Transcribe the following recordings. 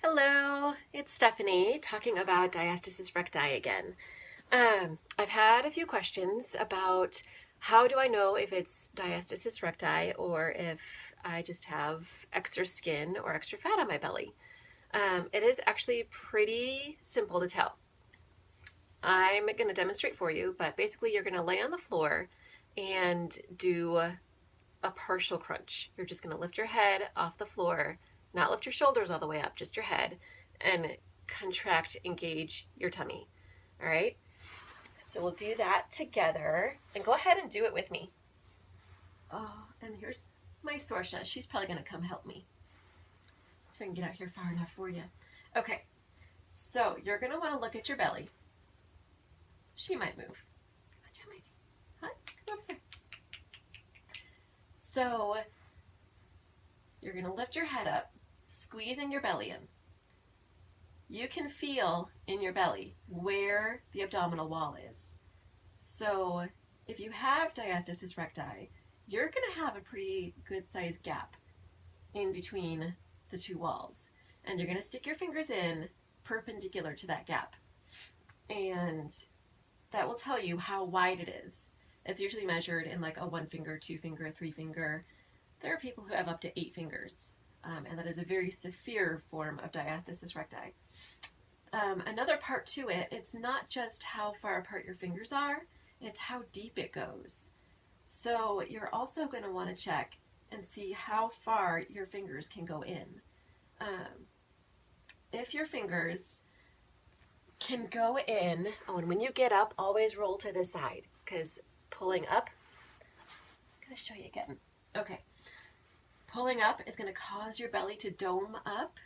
Hello, it's Stephanie talking about diastasis recti again. I've had a few questions about how do I know if it's diastasis recti or if I just have extra skin or extra fat on my belly. It is actually pretty simple to tell. I'm going to demonstrate for you, but basically you're going to lay on the floor and do a partial crunch. You're just going to lift your head off the floor, not lift your shoulders all the way up, just your head, and contract, engage your tummy. All right? So we'll do that together, and go ahead and do it with me. Oh, and here's my Sorsha. She's probably going to come help me. So I can get out here far enough for you. Okay, so you're going to want to look at your belly. She might move. Huh? Come over here. So you're going to lift your head up, squeezing your belly in. You can feel in your belly where the abdominal wall is. So if you have diastasis recti, you're going to have a pretty good sized gap in between the two walls. And you're going to stick your fingers in perpendicular to that gap. And that will tell you how wide it is. It's usually measured in like a 1 finger, 2 finger, 3 finger. There are people who have up to 8 fingers, and that is a very severe form of diastasis recti. Another part to it, it's not just how far apart your fingers are, it's how deep it goes. So you're also going to want to check and see how far your fingers can go in. If your fingers can go in, oh, and when you get up, always roll to the side, because pulling up, I'm going to show you again. Okay. Pulling up is going to cause your belly to dome up,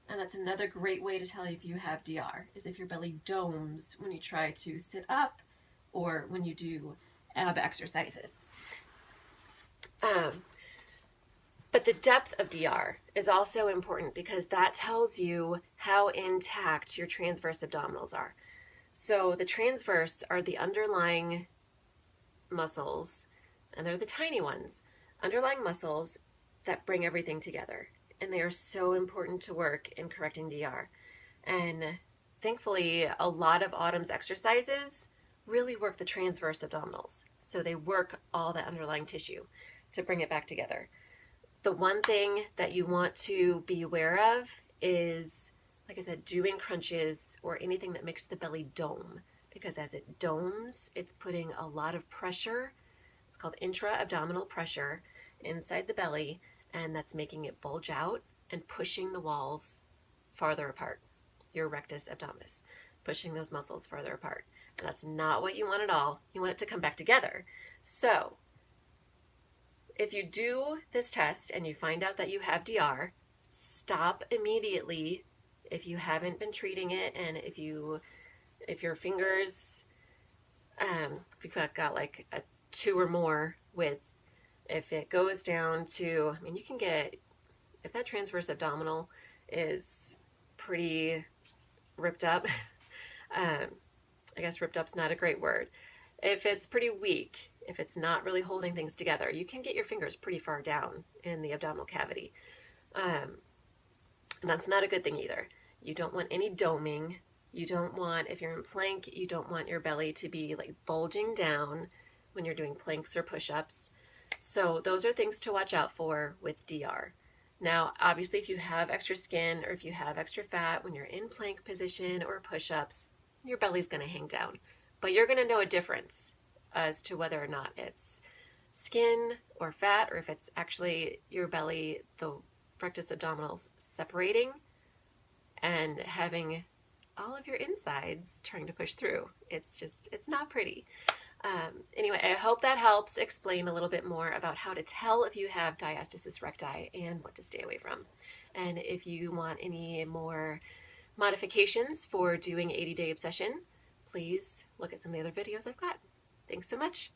and that's another great way to tell if you have DR, is if your belly domes when you try to sit up or when you do ab exercises. But the depth of DR is also important because that tells you how intact your transverse abdominals are. So the transverse are the underlying muscles, and they're the tiny ones, underlying muscles that bring everything together. And they are so important to work in correcting DR. And thankfully, a lot of Autumn's exercises really work the transverse abdominals. So they work all that underlying tissue to bring it back together. The one thing that you want to be aware of is, like I said, doing crunches or anything that makes the belly dome, because as it domes, it's putting a lot of pressure. It's called intra-abdominal pressure inside the belly, and that's making it bulge out and pushing the walls farther apart, your rectus abdominis, pushing those muscles farther apart. And that's not what you want at all. You want it to come back together. So if you do this test and you find out that you have DR, stop immediately if you haven't been treating it, and if your fingers, if you've got like a 2 or more width, if it goes down to, I mean, you can get, if that transverse abdominal is pretty ripped up, I guess ripped up's not a great word. If it's pretty weak, if it's not really holding things together, you can get your fingers pretty far down in the abdominal cavity. And that's not a good thing either. You don't want any doming. You don't want, if you're in plank, you don't want your belly to be like bulging down when you're doing planks or push-ups. So those are things to watch out for with DR. Now, obviously, if you have extra skin or if you have extra fat when you're in plank position or push-ups, your belly's going to hang down. But you're going to know a difference as to whether or not it's skin or fat, or if it's actually your belly, the rectus abdominals separating and having all of your insides trying to push through. It's not pretty. Anyway, I hope that helps explain a little bit more about how to tell if you have diastasis recti and what to stay away from. And if you want any more modifications for doing 80-day obsession, please look at some of the other videos I've got. Thanks so much.